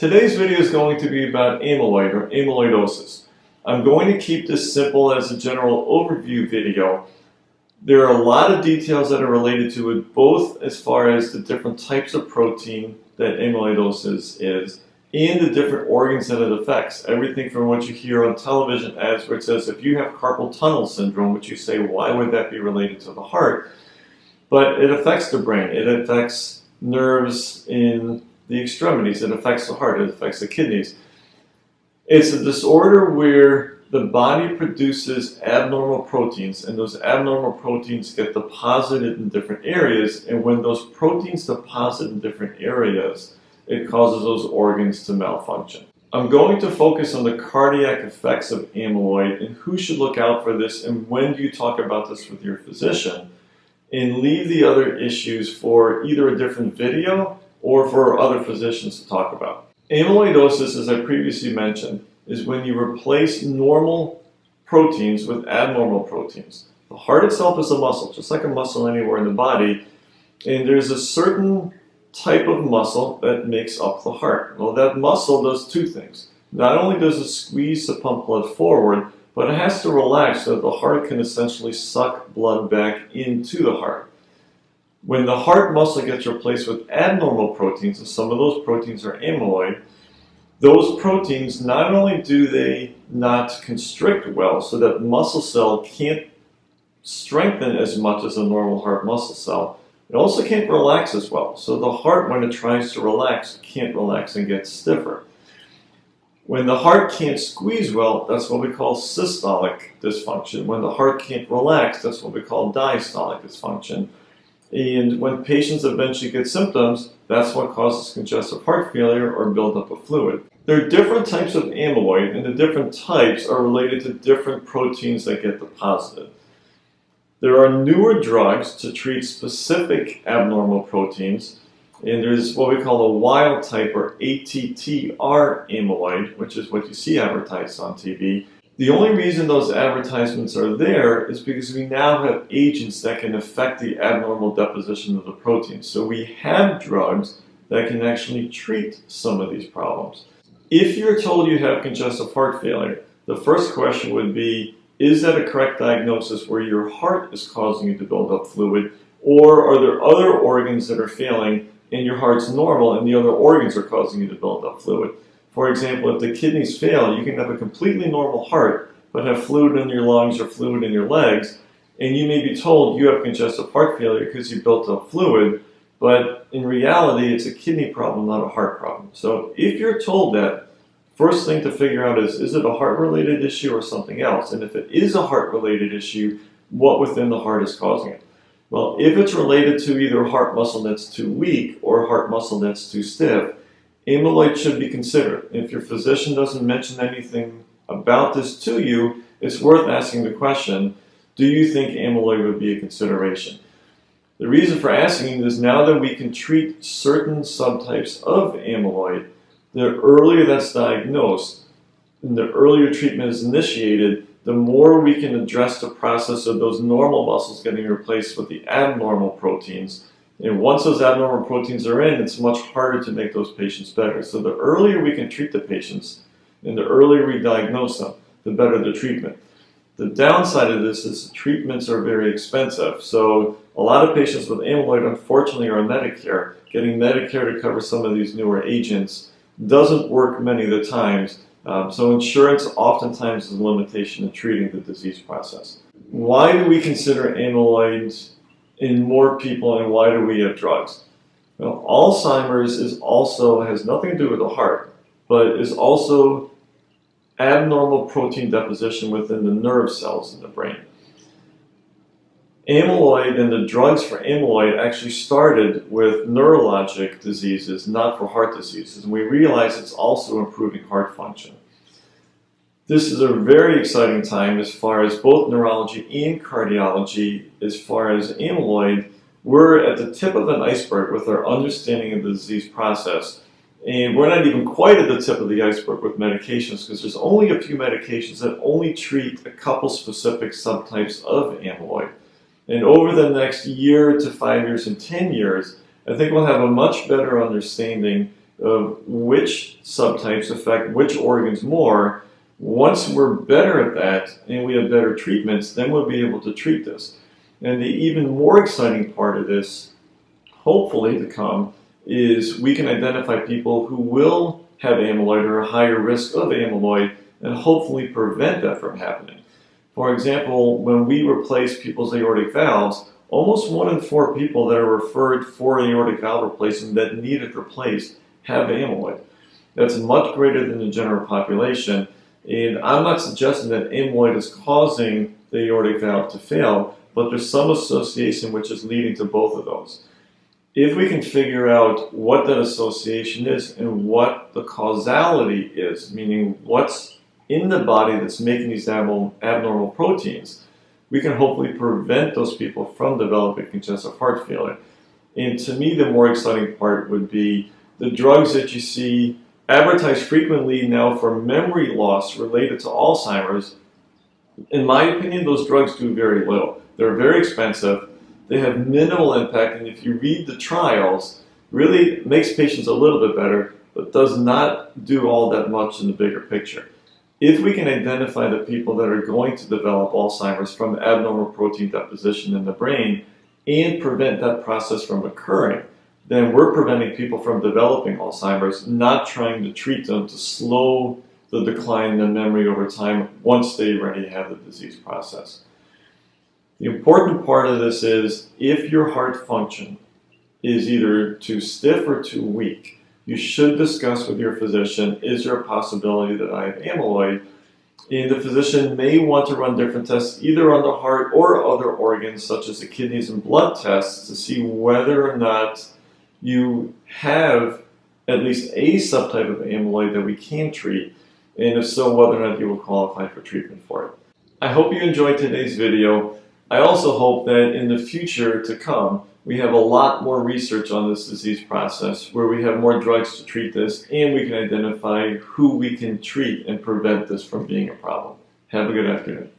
Today's video is going to be about amyloid or amyloidosis. I'm going to keep this simple as a general overview video. There are a lot of details that are related to it, both as far as the different types of protein that amyloidosis is and the different organs that it affects. Everything from what you hear on television ads where it says if you have carpal tunnel syndrome, which you say, why would that be related to the heart? But it affects the brain. It affects nerves in the extremities. It affects the heart. It affects the kidneys. It's a disorder where the body produces abnormal proteins, and those abnormal proteins get deposited in different areas, and when those proteins deposit in different areas, it causes those organs to malfunction. I'm going to focus on the cardiac effects of amyloid and who should look out for this and when do you talk about this with your physician, and leave the other issues for either a different video or for other physicians to talk about. Amyloidosis, as I previously mentioned, is when you replace normal proteins with abnormal proteins. The heart itself is a muscle, just like a muscle anywhere in the body, and there's a certain type of muscle that makes up the heart. Well, that muscle does two things. Not only does it squeeze to pump blood forward, but it has to relax so that the heart can essentially suck blood back into the heart. When the heart muscle gets replaced with abnormal proteins, and some of those proteins are amyloid, those proteins, not only do they not constrict well so that muscle cell can't strengthen as much as a normal heart muscle cell, it also can't relax as well. So the heart, when it tries to relax, can't relax and gets stiffer. When the heart can't squeeze well, that's what we call systolic dysfunction. When the heart can't relax, that's what we call diastolic dysfunction. And when patients eventually get symptoms, that's what causes congestive heart failure or buildup of fluid. There are different types of amyloid, and the different types are related to different proteins that get deposited. There are newer drugs to treat specific abnormal proteins, and there's what we call a wild type or ATTR amyloid, which is what you see advertised on TV. The only reason those advertisements are there is because we now have agents that can affect the abnormal deposition of the protein. So we have drugs that can actually treat some of these problems. If you're told you have congestive heart failure, the first question would be, is that a correct diagnosis where your heart is causing you to build up fluid, or are there other organs that are failing and your heart's normal and the other organs are causing you to build up fluid? For example, if the kidneys fail, you can have a completely normal heart, but have fluid in your lungs or fluid in your legs, and you may be told you have congestive heart failure because you built up fluid, but in reality, it's a kidney problem, not a heart problem. So if you're told that, first thing to figure out is it a heart-related issue or something else? And if it is a heart-related issue, what within the heart is causing it? Well, if it's related to either a heart muscle that's too weak or a heart muscle that's too stiff, amyloid should be considered. If your physician doesn't mention anything about this to you, it's worth asking the question, do you think amyloid would be a consideration? The reason for asking is now that we can treat certain subtypes of amyloid, the earlier that's diagnosed and the earlier treatment is initiated, the more we can address the process of those normal muscles getting replaced with the abnormal proteins. And once those abnormal proteins are in, it's much harder to make those patients better. So the earlier we can treat the patients and the earlier we diagnose them, the better the treatment. The downside of this is the treatments are very expensive. So a lot of patients with amyloid, unfortunately, are on Medicare. Getting Medicare to cover some of these newer agents doesn't work many of the times. So insurance oftentimes is a limitation in treating the disease process. Why do we consider amyloid in more people, and why do we have drugs? Well, Alzheimer's has nothing to do with the heart, but is also abnormal protein deposition within the nerve cells in the brain. Amyloid and the drugs for amyloid actually started with neurologic diseases, not for heart diseases, and we realize it's also improving heart function. This is a very exciting time as far as both neurology and cardiology. As far as amyloid, we're at the tip of an iceberg with our understanding of the disease process. And we're not even quite at the tip of the iceberg with medications because there's only a few medications that only treat a couple specific subtypes of amyloid. And over the next year to 5 years and 10 years, I think we'll have a much better understanding of which subtypes affect which organs more. Once we're better at that and we have better treatments, then we'll be able to treat this. And the even more exciting part of this, hopefully to come, is we can identify people who will have amyloid or a higher risk of amyloid and hopefully prevent that from happening. For example, when we replace people's aortic valves, almost 1 in 4 people that are referred for aortic valve replacement that need it replaced have amyloid. That's much greater than the general population, and I'm not suggesting that amyloid is causing the aortic valve to fail, but there's some association which is leading to both of those. If we can figure out what that association is and what the causality is, meaning what's in the body that's making these abnormal proteins, we can hopefully prevent those people from developing congestive heart failure. And to me, the more exciting part would be the drugs that you see advertised frequently now for memory loss related to Alzheimer's. In my opinion, those drugs do very little. They're very expensive. They have minimal impact, and if you read the trials, really makes patients a little bit better, but does not do all that much in the bigger picture. If we can identify the people that are going to develop Alzheimer's from abnormal protein deposition in the brain and prevent that process from occurring, then we're preventing people from developing Alzheimer's, not trying to treat them to slow the decline in memory over time once they already have the disease process. The important part of this is if your heart function is either too stiff or too weak, you should discuss with your physician, is there a possibility that I have amyloid? And the physician may want to run different tests either on the heart or other organs such as the kidneys and blood tests to see whether or not you have at least a subtype of amyloid that we can treat, and if so, whether or not you will qualify for treatment for it. I hope you enjoyed today's video. I also hope that in the future to come, we have a lot more research on this disease process where we have more drugs to treat this and we can identify who we can treat and prevent this from being a problem. Have a good afternoon.